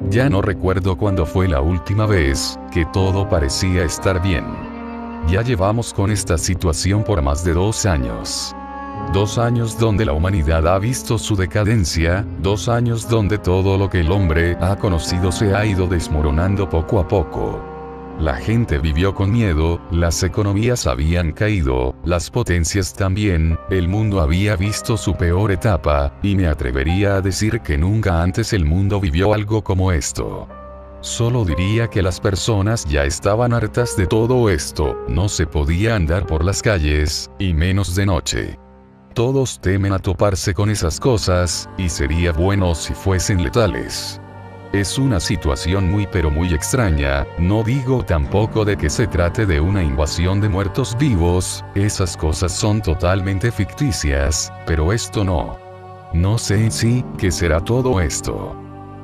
Ya no recuerdo cuándo fue la última vez que todo parecía estar bien. Ya llevamos con esta situación por más de 2 años. 2 años donde la humanidad ha visto su decadencia, 2 años donde todo lo que el hombre ha conocido se ha ido desmoronando poco a poco. La gente vivió con miedo, las economías habían caído, las potencias también, el mundo había visto su peor etapa, y me atrevería a decir que nunca antes el mundo vivió algo como esto. Solo diría que las personas ya estaban hartas de todo esto, no se podía andar por las calles, y menos de noche. Todos temen a toparse con esas cosas, y sería bueno si fuesen letales. Es una situación muy pero muy extraña, no digo tampoco de que se trate de una invasión de muertos vivos, esas cosas son totalmente ficticias, pero esto no. No sé en sí qué será todo esto.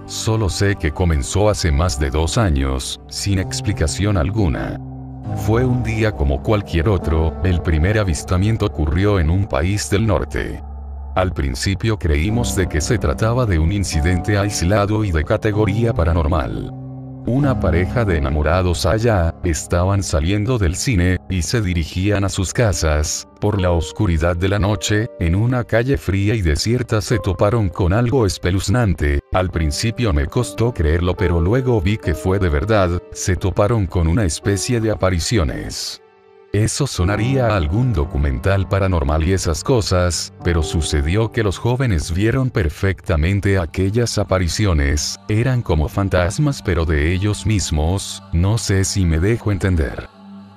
Solo sé que comenzó hace más de 2 años, sin explicación alguna. Fue un día como cualquier otro, el primer avistamiento ocurrió en un país del norte. Al principio creímos de que se trataba de un incidente aislado y de categoría paranormal. Una pareja de enamorados allá, estaban saliendo del cine, y se dirigían a sus casas, por la oscuridad de la noche, en una calle fría y desierta se toparon con algo espeluznante, al principio me costó creerlo pero luego vi que fue de verdad, se toparon con una especie de apariciones. Eso sonaría a algún documental paranormal y esas cosas, pero sucedió que los jóvenes vieron perfectamente aquellas apariciones, eran como fantasmas pero de ellos mismos, no sé si me dejo entender.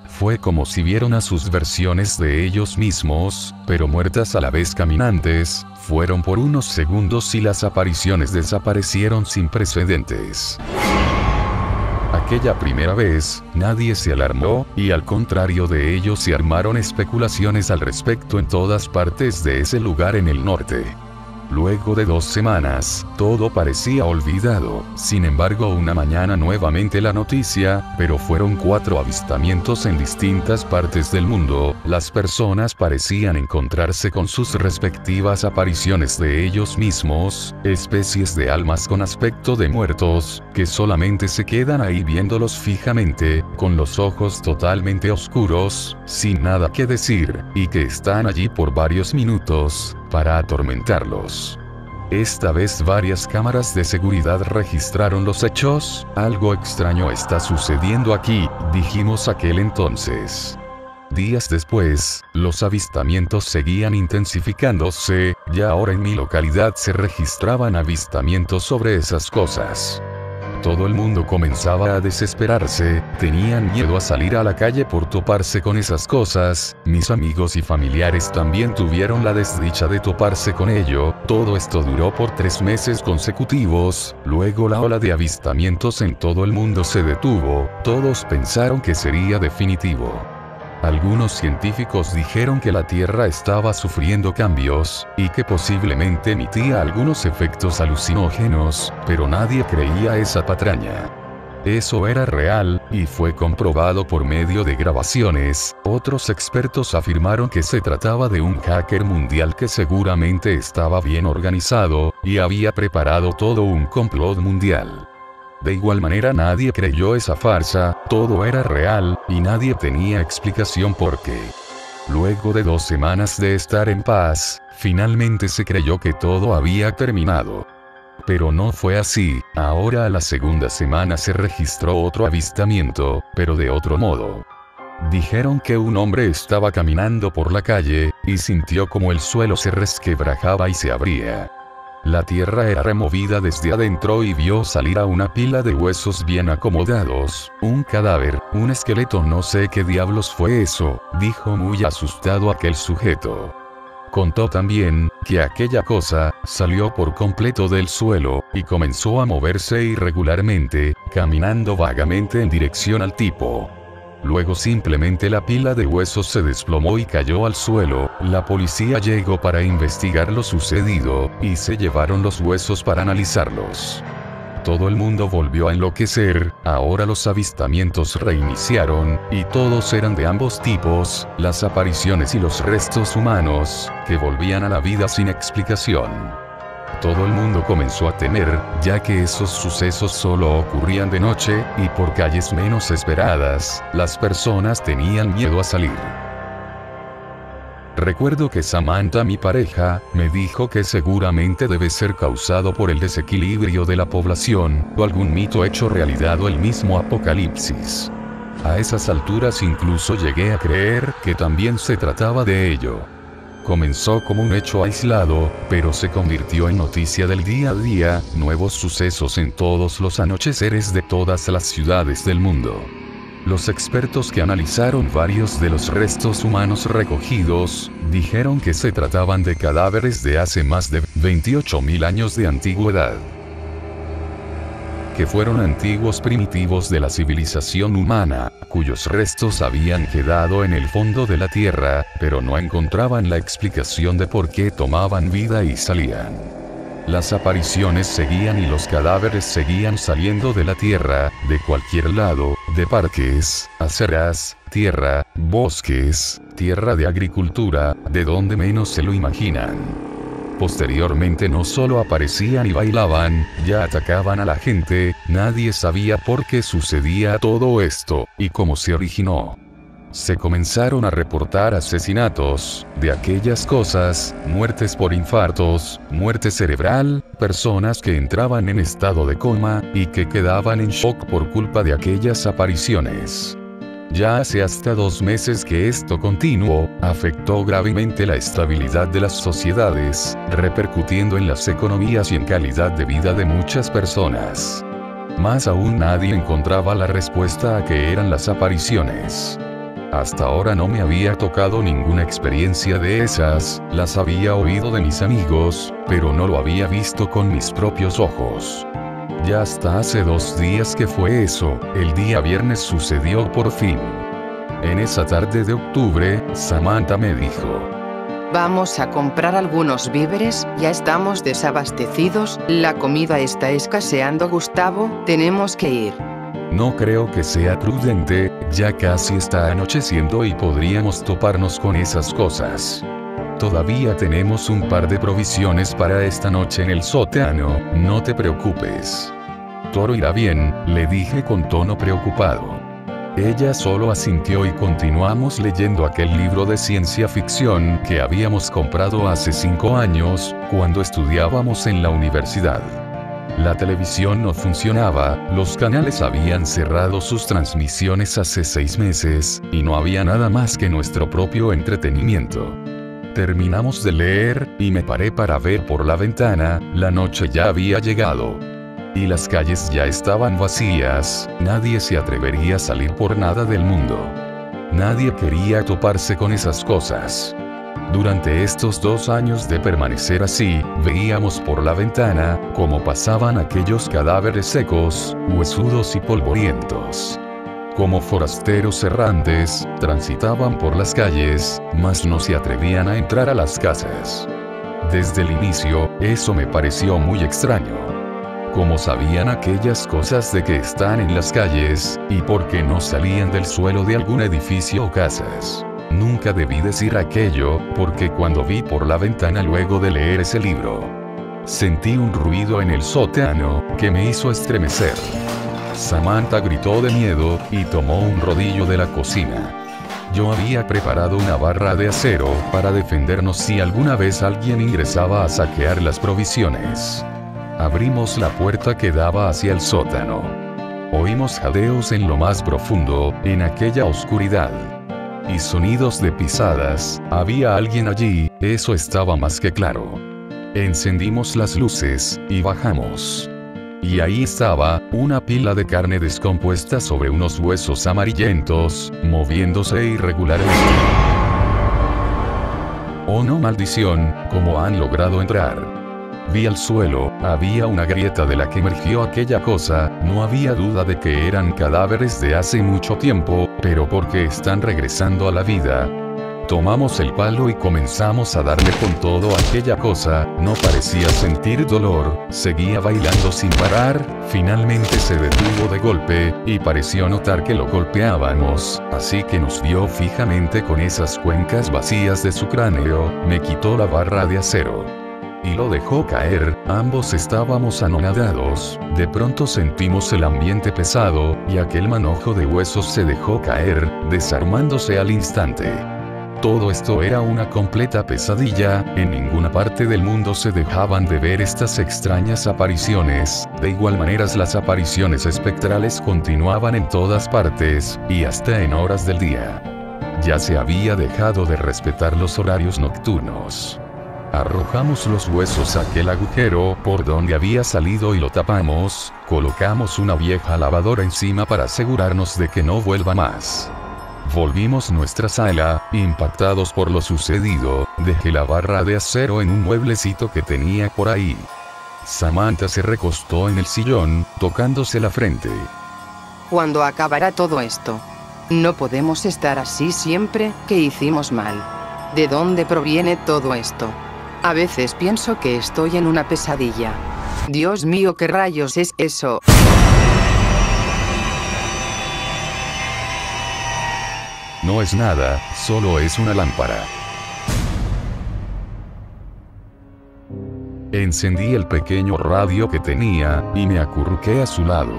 Fue como si vieron a sus versiones de ellos mismos, pero muertas a la vez caminantes, fueron por unos segundos y las apariciones desaparecieron sin precedentes. Aquella primera vez, nadie se alarmó, y al contrario de ello se armaron especulaciones al respecto en todas partes de ese lugar en el norte. Luego de 2 semanas, todo parecía olvidado, sin embargo una mañana nuevamente la noticia, pero fueron 4 avistamientos en distintas partes del mundo, las personas parecían encontrarse con sus respectivas apariciones de ellos mismos, especies de almas con aspecto de muertos, que solamente se quedan ahí viéndolos fijamente, con los ojos totalmente oscuros, sin nada que decir, y que están allí por varios minutos, para atormentarlos. Esta vez varias cámaras de seguridad registraron los hechos, algo extraño está sucediendo aquí, dijimos aquel entonces. Días después, los avistamientos seguían intensificándose, y ahora en mi localidad se registraban avistamientos sobre esas cosas. Todo el mundo comenzaba a desesperarse, tenían miedo a salir a la calle por toparse con esas cosas, mis amigos y familiares también tuvieron la desdicha de toparse con ello, todo esto duró por 3 meses consecutivos, luego la ola de avistamientos en todo el mundo se detuvo, todos pensaron que sería definitivo. Algunos científicos dijeron que la Tierra estaba sufriendo cambios, y que posiblemente emitía algunos efectos alucinógenos, pero nadie creía esa patraña. Eso era real, y fue comprobado por medio de grabaciones, otros expertos afirmaron que se trataba de un hacker mundial que seguramente estaba bien organizado, y había preparado todo un complot mundial. De igual manera nadie creyó esa farsa, todo era real, y nadie tenía explicación por qué. Luego de 2 semanas de estar en paz, finalmente se creyó que todo había terminado. Pero no fue así, ahora a la segunda semana se registró otro avistamiento, pero de otro modo. Dijeron que un hombre estaba caminando por la calle, y sintió como el suelo se resquebrajaba y se abría. La tierra era removida desde adentro y vio salir a una pila de huesos bien acomodados, un cadáver, un esqueleto, no sé qué diablos fue eso, dijo muy asustado aquel sujeto. Contó también, que aquella cosa, salió por completo del suelo, y comenzó a moverse irregularmente, caminando vagamente en dirección al tipo. Luego simplemente la pila de huesos se desplomó y cayó al suelo, la policía llegó para investigar lo sucedido, y se llevaron los huesos para analizarlos. Todo el mundo volvió a enloquecer, ahora los avistamientos reiniciaron, y todos eran de ambos tipos, las apariciones y los restos humanos, que volvían a la vida sin explicación. Todo el mundo comenzó a temer, ya que esos sucesos solo ocurrían de noche, y por calles menos esperadas, las personas tenían miedo a salir. Recuerdo que Samantha, mi pareja, me dijo que seguramente debe ser causado por el desequilibrio de la población, o algún mito hecho realidad o el mismo apocalipsis. A esas alturas incluso llegué a creer que también se trataba de ello. Comenzó como un hecho aislado, pero se convirtió en noticia del día a día, nuevos sucesos en todos los anocheceres de todas las ciudades del mundo. Los expertos que analizaron varios de los restos humanos recogidos, dijeron que se trataban de cadáveres de hace más de 28.000 años de antigüedad. Que fueron antiguos primitivos de la civilización humana, cuyos restos habían quedado en el fondo de la tierra, pero no encontraban la explicación de por qué tomaban vida y salían. Las apariciones seguían y los cadáveres seguían saliendo de la tierra, de cualquier lado, de parques, aceras, tierra, bosques, tierra de agricultura, de donde menos se lo imaginan. Posteriormente no solo aparecían y bailaban, ya atacaban a la gente, nadie sabía por qué sucedía todo esto, y cómo se originó. Se comenzaron a reportar asesinatos, de aquellas cosas, muertes por infartos, muerte cerebral, personas que entraban en estado de coma, y que quedaban en shock por culpa de aquellas apariciones. Ya hace hasta 2 meses que esto continuo, afectó gravemente la estabilidad de las sociedades, repercutiendo en las economías y en calidad de vida de muchas personas. Más aún nadie encontraba la respuesta a qué eran las apariciones. Hasta ahora no me había tocado ninguna experiencia de esas, las había oído de mis amigos, pero no lo había visto con mis propios ojos. Ya hasta hace 2 días que fue eso, el día viernes sucedió por fin. En esa tarde de octubre, Samantha me dijo: Vamos a comprar algunos víveres, ya estamos desabastecidos, la comida está escaseando. Gustavo, tenemos que ir. No creo que sea prudente, ya casi está anocheciendo y podríamos toparnos con esas cosas. Todavía tenemos un par de provisiones para esta noche en el sótano, no te preocupes. Todo irá bien, le dije con tono preocupado. Ella solo asintió y continuamos leyendo aquel libro de ciencia ficción que habíamos comprado hace 5 años, cuando estudiábamos en la universidad. La televisión no funcionaba, los canales habían cerrado sus transmisiones hace 6 meses, y no había nada más que nuestro propio entretenimiento. Terminamos de leer, y me paré para ver por la ventana, la noche ya había llegado. Y las calles ya estaban vacías, nadie se atrevería a salir por nada del mundo. Nadie quería toparse con esas cosas. Durante estos 2 años de permanecer así, veíamos por la ventana, cómo pasaban aquellos cadáveres secos, huesudos y polvorientos. Como forasteros errantes, transitaban por las calles, mas no se atrevían a entrar a las casas. Desde el inicio, eso me pareció muy extraño. ¿Cómo sabían aquellas cosas de que están en las calles, y por qué no salían del suelo de algún edificio o casas? Nunca debí decir aquello, porque cuando vi por la ventana luego de leer ese libro, sentí un ruido en el sótano, que me hizo estremecer. Samantha gritó de miedo, y tomó un rodillo de la cocina. Yo había preparado una barra de acero, para defendernos si alguna vez alguien ingresaba a saquear las provisiones. Abrimos la puerta que daba hacia el sótano. Oímos jadeos en lo más profundo, en aquella oscuridad. Y sonidos de pisadas, había alguien allí, eso estaba más que claro. Encendimos las luces, y bajamos. Y ahí estaba, una pila de carne descompuesta sobre unos huesos amarillentos, moviéndose irregularmente. Oh no, maldición, ¿cómo han logrado entrar? Vi al suelo, había una grieta de la que emergió aquella cosa, no había duda de que eran cadáveres de hace mucho tiempo, pero porque están regresando a la vida. Tomamos el palo y comenzamos a darle con todo a aquella cosa, no parecía sentir dolor, seguía bailando sin parar, finalmente se detuvo de golpe, y pareció notar que lo golpeábamos, así que nos vio fijamente con esas cuencas vacías de su cráneo, me quitó la barra de acero. y lo dejó caer. Ambos estábamos anonadados. De pronto sentimos el ambiente pesado, y aquel manojo de huesos se dejó caer, desarmándose al instante. Todo esto era una completa pesadilla. En ninguna parte del mundo se dejaban de ver estas extrañas apariciones. De igual manera las apariciones espectrales continuaban en todas partes, y hasta en horas del día. Ya se había dejado de respetar los horarios nocturnos. Arrojamos los huesos a aquel agujero por donde había salido y lo tapamos. Colocamos una vieja lavadora encima para asegurarnos de que no vuelva más. Volvimos a nuestra sala, impactados por lo sucedido. Dejé la barra de acero en un mueblecito que tenía por ahí. Samantha se recostó en el sillón, tocándose la frente. ¿Cuándo acabará todo esto? No podemos estar así siempre. ¿Qué hicimos mal? ¿De dónde proviene todo esto? A veces pienso que estoy en una pesadilla. Dios mío, ¿qué rayos es eso? No es nada, solo es una lámpara. Encendí el pequeño radio que tenía, y me acurruqué a su lado.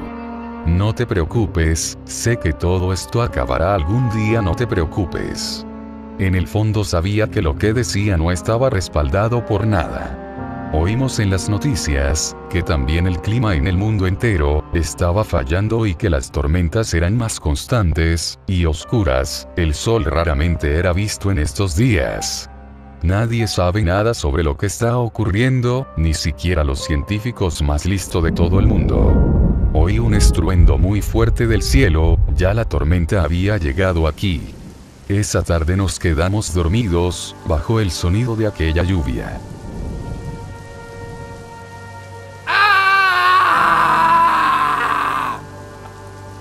No te preocupes, sé que todo esto acabará algún día, no te preocupes. En el fondo sabía que lo que decía no estaba respaldado por nada. Oímos en las noticias que también el clima en el mundo entero estaba fallando y que las tormentas eran más constantes y oscuras. El sol raramente era visto en estos días. Nadie sabe nada sobre lo que está ocurriendo, ni siquiera los científicos más listos de todo el mundo. Oí un estruendo muy fuerte del cielo. Ya la tormenta había llegado aquí. Esa tarde nos quedamos dormidos bajo el sonido de aquella lluvia.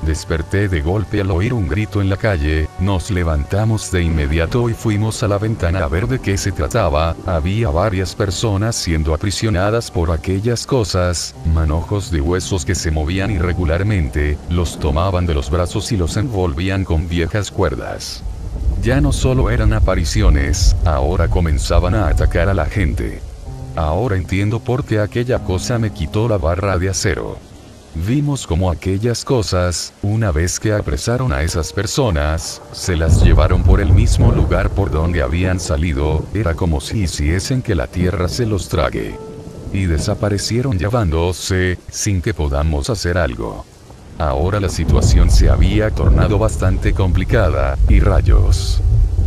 Desperté de golpe al oír un grito en la calle. Nos levantamos de inmediato y fuimos a la ventana a ver de qué se trataba. Había varias personas siendo aprisionadas por aquellas cosas, manojos de huesos que se movían irregularmente, los tomaban de los brazos y los envolvían con viejas cuerdas. Ya no solo eran apariciones, ahora comenzaban a atacar a la gente. Ahora entiendo por qué aquella cosa me quitó la barra de acero. Vimos como aquellas cosas, una vez que apresaron a esas personas, se las llevaron por el mismo lugar por donde habían salido. Era como si hiciesen que la tierra se los trague. Y desaparecieron llevándose, sin que podamos hacer algo. Ahora la situación se había tornado bastante complicada, y rayos.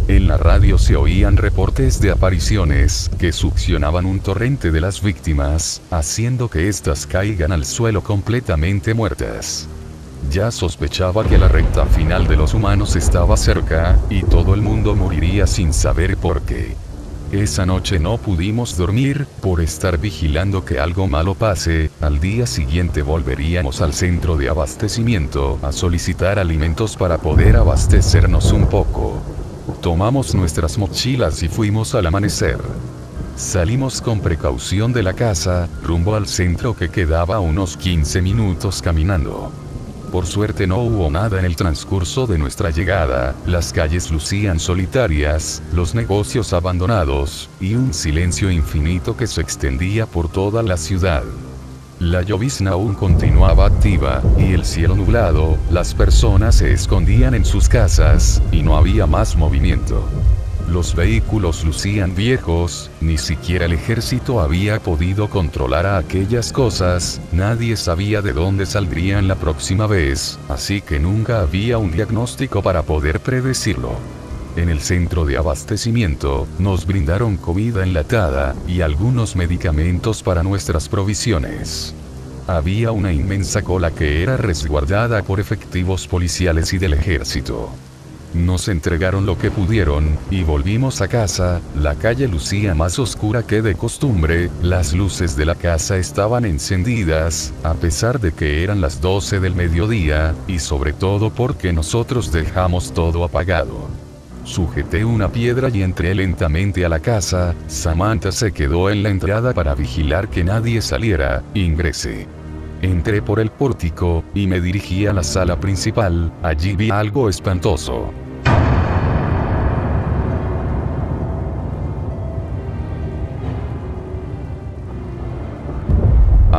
En la radio se oían reportes de apariciones que succionaban un torrente de las víctimas, haciendo que éstas caigan al suelo completamente muertas. Ya sospechaba que la recta final de los humanos estaba cerca, y todo el mundo moriría sin saber por qué. Esa noche no pudimos dormir, por estar vigilando que algo malo pase. Al día siguiente volveríamos al centro de abastecimiento a solicitar alimentos para poder abastecernos un poco. Tomamos nuestras mochilas y fuimos al amanecer. Salimos con precaución de la casa, rumbo al centro que quedaba a unos 15 minutos caminando. Por suerte no hubo nada en el transcurso de nuestra llegada, las calles lucían solitarias, los negocios abandonados, y un silencio infinito que se extendía por toda la ciudad. La llovizna aún continuaba activa, y el cielo nublado. Las personas se escondían en sus casas, y no había más movimiento. Los vehículos lucían viejos, ni siquiera el ejército había podido controlar a aquellas cosas, nadie sabía de dónde saldrían la próxima vez, así que nunca había un diagnóstico para poder predecirlo. En el centro de abastecimiento, nos brindaron comida enlatada, y algunos medicamentos para nuestras provisiones. Había una inmensa cola que era resguardada por efectivos policiales y del ejército. Nos entregaron lo que pudieron, y volvimos a casa. La calle lucía más oscura que de costumbre, las luces de la casa estaban encendidas, a pesar de que eran las 12 del mediodía, y sobre todo porque nosotros dejamos todo apagado. Sujeté una piedra y entré lentamente a la casa. Samantha se quedó en la entrada para vigilar que nadie saliera. Ingresé. Entré por el pórtico, y me dirigí a la sala principal. Allí vi algo espantoso.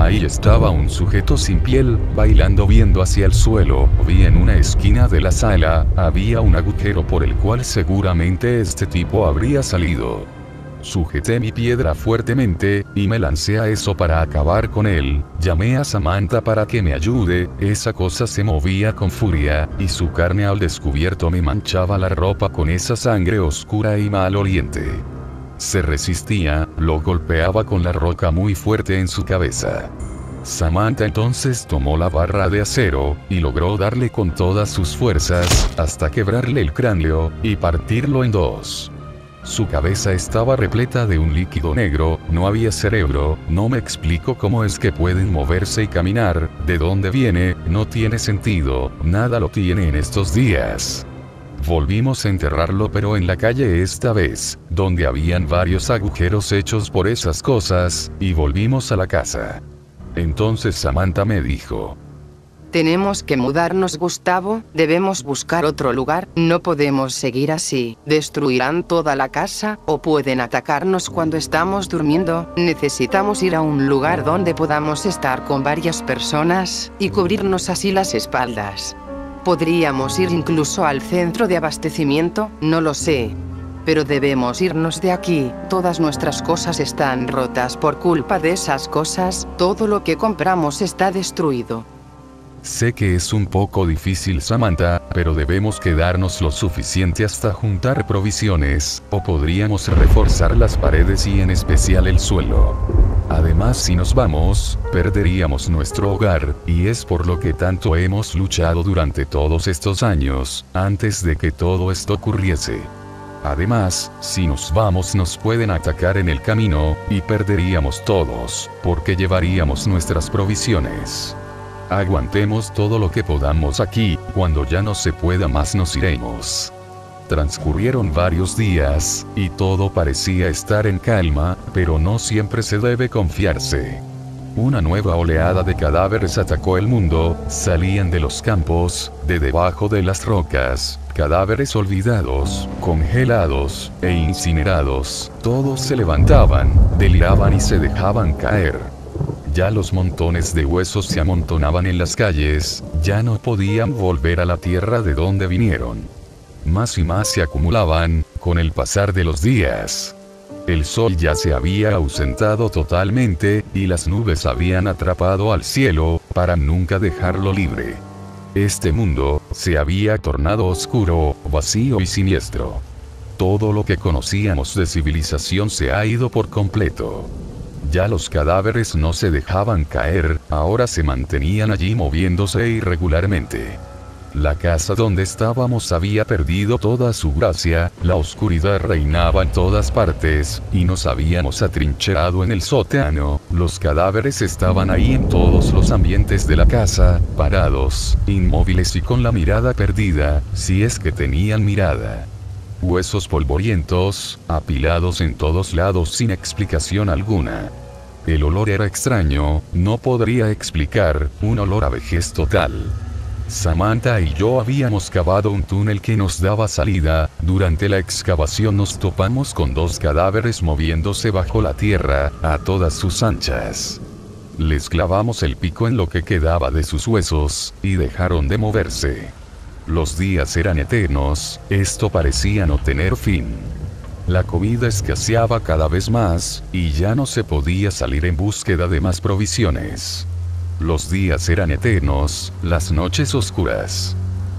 Ahí estaba un sujeto sin piel, bailando viendo hacia el suelo. Vi en una esquina de la sala, había un agujero por el cual seguramente este tipo habría salido. Sujeté mi piedra fuertemente, y me lancé a eso para acabar con él. Llamé a Samantha para que me ayude. Esa cosa se movía con furia, y su carne al descubierto me manchaba la ropa con esa sangre oscura y maloliente. Se resistía, lo golpeaba con la roca muy fuerte en su cabeza. Samantha entonces tomó la barra de acero, y logró darle con todas sus fuerzas, hasta quebrarle el cráneo, y partirlo en dos. Su cabeza estaba repleta de un líquido negro, no había cerebro, no me explico cómo es que pueden moverse y caminar, de dónde viene, no tiene sentido, nada lo tiene en estos días. Volvimos a enterrarlo pero en la calle esta vez, donde habían varios agujeros hechos por esas cosas, y volvimos a la casa. Entonces Samantha me dijo: tenemos que mudarnos, Gustavo, debemos buscar otro lugar, no podemos seguir así, destruirán toda la casa, o pueden atacarnos cuando estamos durmiendo, necesitamos ir a un lugar donde podamos estar con varias personas, y cubrirnos así las espaldas. Podríamos ir incluso al centro de abastecimiento, no lo sé. Pero debemos irnos de aquí, todas nuestras cosas están rotas por culpa de esas cosas, todo lo que compramos está destruido. Sé que es un poco difícil, Samantha, pero debemos quedarnos lo suficiente hasta juntar provisiones, o podríamos reforzar las paredes y en especial el suelo. Además, si nos vamos, perderíamos nuestro hogar, y es por lo que tanto hemos luchado durante todos estos años, antes de que todo esto ocurriese. Además, si nos vamos nos pueden atacar en el camino, y perderíamos todos, porque llevaríamos nuestras provisiones. Aguantemos todo lo que podamos aquí, cuando ya no se pueda más nos iremos. Transcurrieron varios días, y todo parecía estar en calma, pero no siempre se debe confiarse. Una nueva oleada de cadáveres atacó el mundo, salían de los campos, de debajo de las rocas, cadáveres olvidados, congelados, e incinerados, todos se levantaban, deliraban y se dejaban caer. Ya los montones de huesos se amontonaban en las calles, ya no podían volver a la tierra de donde vinieron. Más y más se acumulaban, con el pasar de los días. El sol ya se había ausentado totalmente, y las nubes habían atrapado al cielo, para nunca dejarlo libre. Este mundo, se había tornado oscuro, vacío y siniestro. Todo lo que conocíamos de civilización se ha ido por completo. Ya los cadáveres no se dejaban caer, ahora se mantenían allí moviéndose irregularmente. La casa donde estábamos había perdido toda su gracia, la oscuridad reinaba en todas partes, y nos habíamos atrincherado en el sótano, los cadáveres estaban ahí en todos los ambientes de la casa, parados, inmóviles y con la mirada perdida, si es que tenían mirada. Huesos polvorientos, apilados en todos lados sin explicación alguna. El olor era extraño, no podría explicar, un olor a vejez total. Samantha y yo habíamos cavado un túnel que nos daba salida, durante la excavación nos topamos con dos cadáveres moviéndose bajo la tierra, a todas sus anchas. Les clavamos el pico en lo que quedaba de sus huesos, y dejaron de moverse. Los días eran eternos, esto parecía no tener fin. La comida escaseaba cada vez más, y ya no se podía salir en búsqueda de más provisiones. Los días eran eternos, las noches oscuras.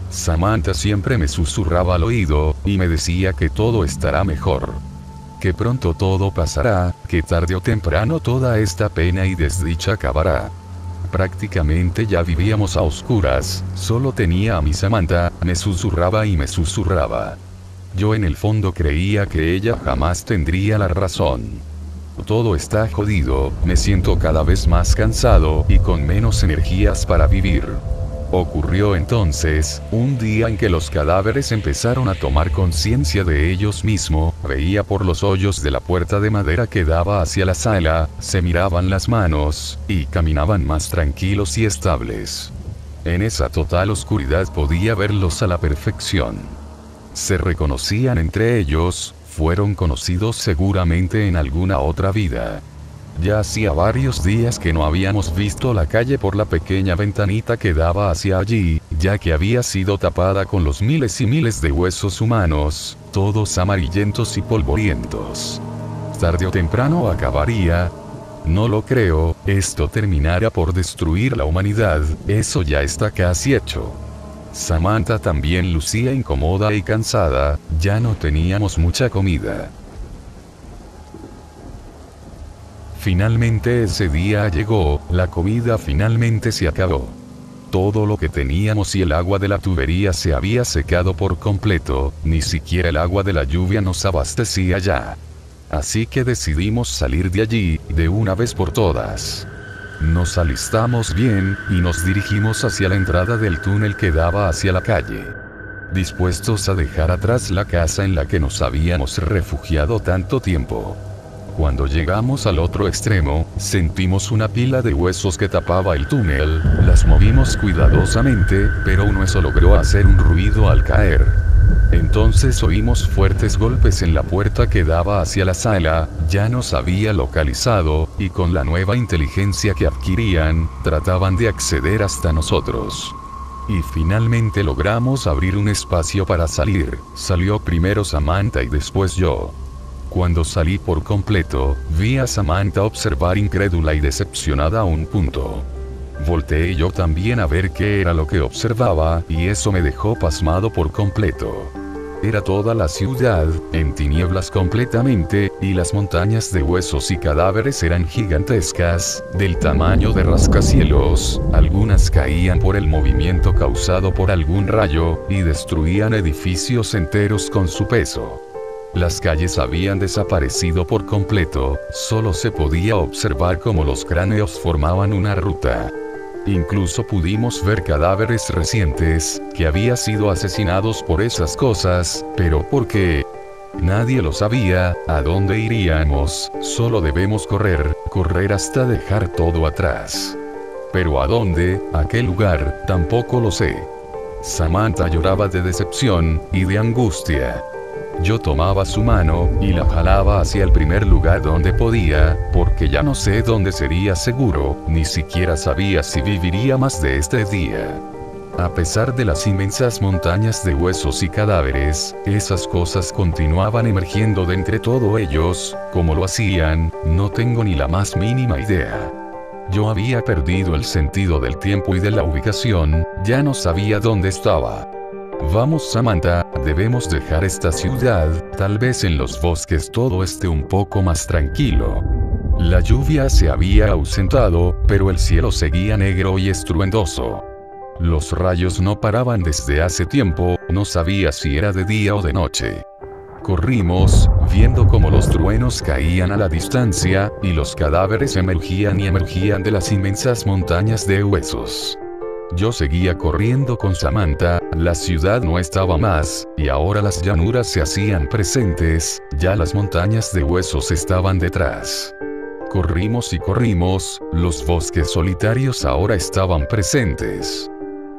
Samantha siempre me susurraba al oído, y me decía que todo estará mejor. Que pronto todo pasará, que tarde o temprano toda esta pena y desdicha acabará. Prácticamente ya vivíamos a oscuras, solo tenía a mi Samantha, me susurraba y me susurraba. Yo en el fondo creía que ella jamás tendría la razón. Todo está jodido, me siento cada vez más cansado y con menos energías para vivir. Ocurrió entonces, un día en que los cadáveres empezaron a tomar conciencia de ellos mismos, veía por los hoyos de la puerta de madera que daba hacia la sala, se miraban las manos, y caminaban más tranquilos y estables. En esa total oscuridad podía verlos a la perfección. Se reconocían entre ellos, fueron conocidos seguramente en alguna otra vida. Ya hacía varios días que no habíamos visto la calle por la pequeña ventanita que daba hacia allí, ya que había sido tapada con los miles y miles de huesos humanos, todos amarillentos y polvorientos. Tarde o temprano acabaría. No lo creo, esto terminará por destruir la humanidad, eso ya está casi hecho. Samantha también lucía incómoda y cansada, ya no teníamos mucha comida. Finalmente ese día llegó, la comida finalmente se acabó. Todo lo que teníamos y el agua de la tubería se había secado por completo, ni siquiera el agua de la lluvia nos abastecía ya. Así que decidimos salir de allí, de una vez por todas. Nos alistamos bien, y nos dirigimos hacia la entrada del túnel que daba hacia la calle. Dispuestos a dejar atrás la casa en la que nos habíamos refugiado tanto tiempo. Cuando llegamos al otro extremo, sentimos una pila de huesos que tapaba el túnel, las movimos cuidadosamente, pero un hueso logró hacer un ruido al caer. Entonces oímos fuertes golpes en la puerta que daba hacia la sala, ya nos había localizado, y con la nueva inteligencia que adquirían, trataban de acceder hasta nosotros. Y finalmente logramos abrir un espacio para salir, salió primero Samantha y después yo. Cuando salí por completo, vi a Samantha observar incrédula y decepcionada a un punto. Volteé yo también a ver qué era lo que observaba, y eso me dejó pasmado por completo. Era toda la ciudad, en tinieblas completamente, y las montañas de huesos y cadáveres eran gigantescas, del tamaño de rascacielos, algunas caían por el movimiento causado por algún rayo, y destruían edificios enteros con su peso. Las calles habían desaparecido por completo, solo se podía observar cómo los cráneos formaban una ruta. Incluso pudimos ver cadáveres recientes, que habían sido asesinados por esas cosas, pero ¿por qué? Nadie lo sabía. ¿A dónde iríamos? Solo debemos correr hasta dejar todo atrás. Pero ¿a dónde? ¿A qué lugar? Tampoco lo sé. Samantha lloraba de decepción y de angustia. Yo tomaba su mano, y la jalaba hacia el primer lugar donde podía, porque ya no sé dónde sería seguro, ni siquiera sabía si viviría más de este día. A pesar de las inmensas montañas de huesos y cadáveres, esas cosas continuaban emergiendo de entre todos ellos, como lo hacían, no tengo ni la más mínima idea. Yo había perdido el sentido del tiempo y de la ubicación, ya no sabía dónde estaba. Vamos Samantha, debemos dejar esta ciudad, tal vez en los bosques todo esté un poco más tranquilo. La lluvia se había ausentado, pero el cielo seguía negro y estruendoso. Los rayos no paraban desde hace tiempo, no sabía si era de día o de noche. Corrimos, viendo cómo los truenos caían a la distancia, y los cadáveres emergían y emergían de las inmensas montañas de huesos. Yo seguía corriendo con Samantha, la ciudad no estaba más, y ahora las llanuras se hacían presentes, ya las montañas de huesos estaban detrás. Corrimos y corrimos, los bosques solitarios ahora estaban presentes.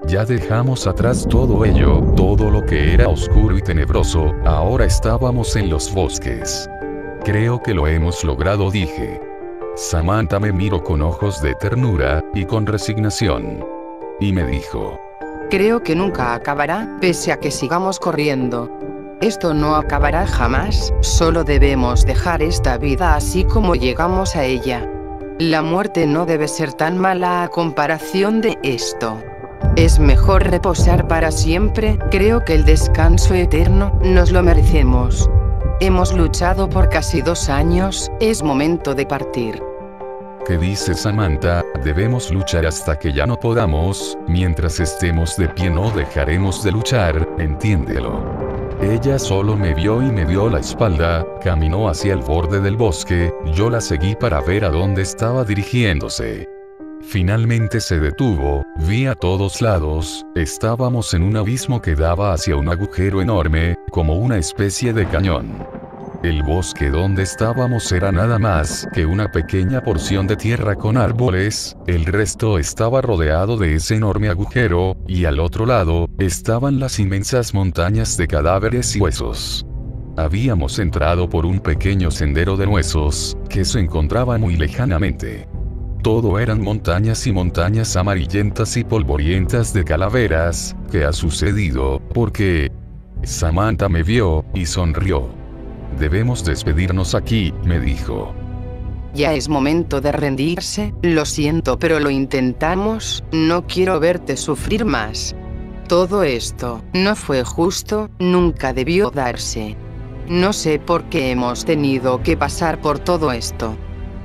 Ya dejamos atrás todo ello, todo lo que era oscuro y tenebroso, ahora estábamos en los bosques. Creo que lo hemos logrado, dije. Samantha me miró con ojos de ternura, y con resignación. Y me dijo: creo que nunca acabará, pese a que sigamos corriendo. Esto no acabará jamás, solo debemos dejar esta vida así como llegamos a ella. La muerte no debe ser tan mala a comparación de esto. Es mejor reposar para siempre, creo que el descanso eterno, nos lo merecemos. Hemos luchado por casi 2 años, es momento de partir. ¿Qué dice Samantha? Debemos luchar hasta que ya no podamos, mientras estemos de pie no dejaremos de luchar, entiéndelo. Ella solo me vio y me dio la espalda, caminó hacia el borde del bosque, yo la seguí para ver a dónde estaba dirigiéndose. Finalmente se detuvo, vi a todos lados, estábamos en un abismo que daba hacia un agujero enorme, como una especie de cañón. El bosque donde estábamos era nada más que una pequeña porción de tierra con árboles, el resto estaba rodeado de ese enorme agujero, y al otro lado, estaban las inmensas montañas de cadáveres y huesos. Habíamos entrado por un pequeño sendero de huesos, que se encontraba muy lejanamente. Todo eran montañas y montañas amarillentas y polvorientas de calaveras. ¿Qué ha sucedido? Porque Samantha me vio, y sonrió. Debemos despedirnos aquí, me dijo. Ya es momento de rendirse, lo siento pero lo intentamos, no quiero verte sufrir más. Todo esto no fue justo, nunca debió darse. No sé por qué hemos tenido que pasar por todo esto.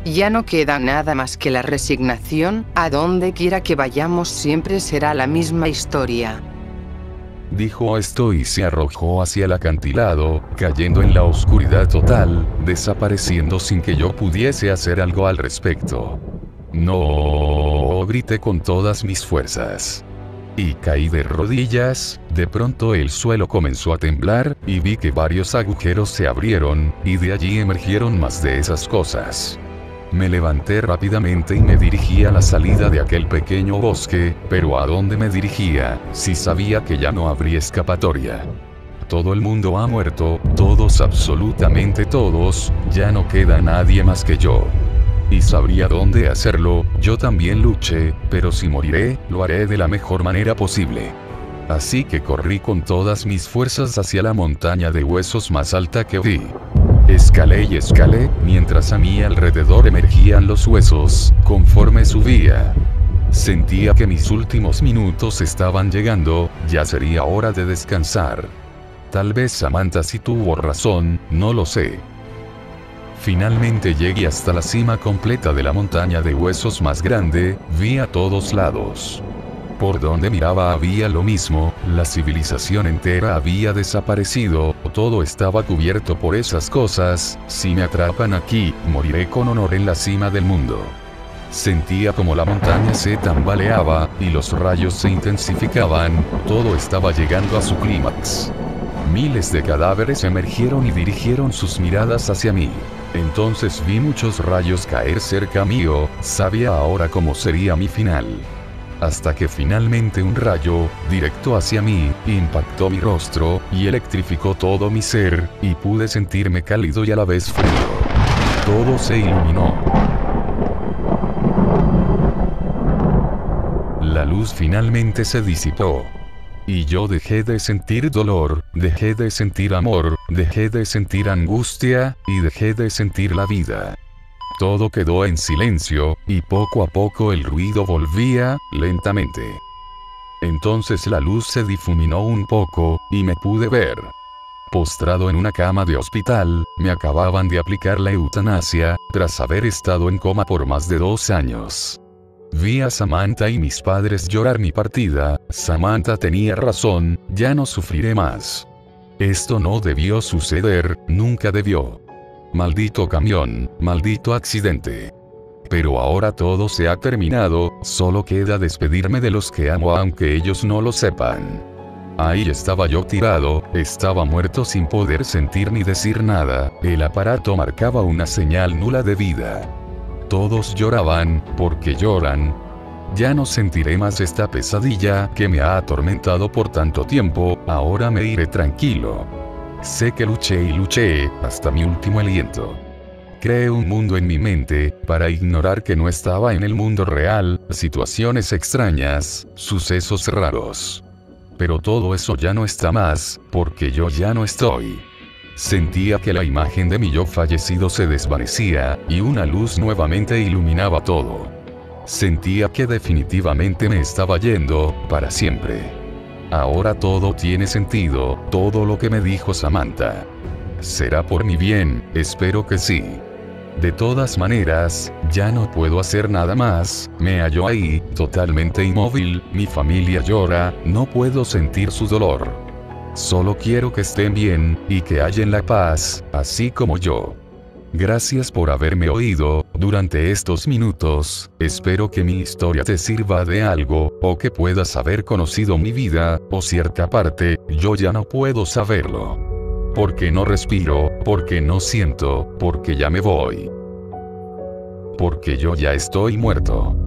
Ya no queda nada más que la resignación, a donde quiera que vayamos siempre será la misma historia. Dijo esto y se arrojó hacia el acantilado, cayendo en la oscuridad total, desapareciendo sin que yo pudiese hacer algo al respecto. No, grité con todas mis fuerzas. Y caí de rodillas. De pronto el suelo comenzó a temblar, y vi que varios agujeros se abrieron, y de allí emergieron más de esas cosas. Me levanté rápidamente y me dirigí a la salida de aquel pequeño bosque, pero ¿a dónde me dirigía, si sabía que ya no habría escapatoria? Todo el mundo ha muerto, todos, absolutamente todos, ya no queda nadie más que yo. Y sabría dónde hacerlo, yo también luché, pero si moriré, lo haré de la mejor manera posible. Así que corrí con todas mis fuerzas hacia la montaña de huesos más alta que vi. Escalé y escalé, mientras a mi alrededor emergían los huesos, conforme subía. Sentía que mis últimos minutos estaban llegando, ya sería hora de descansar. Tal vez Samantha sí tuvo razón, no lo sé. Finalmente llegué hasta la cima completa de la montaña de huesos más grande, vi a todos lados. Por donde miraba había lo mismo, la civilización entera había desaparecido, todo estaba cubierto por esas cosas. Si me atrapan aquí, moriré con honor en la cima del mundo. Sentía como la montaña se tambaleaba, y los rayos se intensificaban, todo estaba llegando a su clímax. Miles de cadáveres emergieron y dirigieron sus miradas hacia mí. Entonces vi muchos rayos caer cerca mío, sabía ahora cómo sería mi final. Hasta que finalmente un rayo, directo hacia mí, impactó mi rostro, y electrificó todo mi ser, y pude sentirme cálido y a la vez frío. Todo se iluminó. La luz finalmente se disipó. Y yo dejé de sentir dolor, dejé de sentir amor, dejé de sentir angustia, y dejé de sentir la vida. Todo quedó en silencio, y poco a poco el ruido volvía, lentamente. Entonces la luz se difuminó un poco, y me pude ver. Postrado en una cama de hospital, me acababan de aplicar la eutanasia, tras haber estado en coma por más de 2 años. Vi a Samantha y mis padres llorar mi partida. Samantha tenía razón, ya no sufriré más. Esto no debió suceder, nunca debió. Maldito camión, maldito accidente. Pero ahora todo se ha terminado, solo queda despedirme de los que amo aunque ellos no lo sepan. Ahí estaba yo tirado, estaba muerto sin poder sentir ni decir nada, el aparato marcaba una señal nula de vida. Todos lloraban, porque lloran. Ya no sentiré más esta pesadilla que me ha atormentado por tanto tiempo, ahora me iré tranquilo. Sé que luché y luché, hasta mi último aliento. Creé un mundo en mi mente, para ignorar que no estaba en el mundo real, situaciones extrañas, sucesos raros. Pero todo eso ya no está más, porque yo ya no estoy. Sentía que la imagen de mi yo fallecido se desvanecía, y una luz nuevamente iluminaba todo. Sentía que definitivamente me estaba yendo, para siempre. Ahora todo tiene sentido, todo lo que me dijo Samantha. ¿Será por mi bien? Espero que sí. De todas maneras, ya no puedo hacer nada más, me hallo ahí, totalmente inmóvil, mi familia llora, no puedo sentir su dolor. Solo quiero que estén bien, y que hallen la paz, así como yo. Gracias por haberme oído, durante estos minutos, espero que mi historia te sirva de algo, o que puedas haber conocido mi vida, o cierta parte, yo ya no puedo saberlo. Porque no respiro, porque no siento, porque ya me voy. Porque yo ya estoy muerto.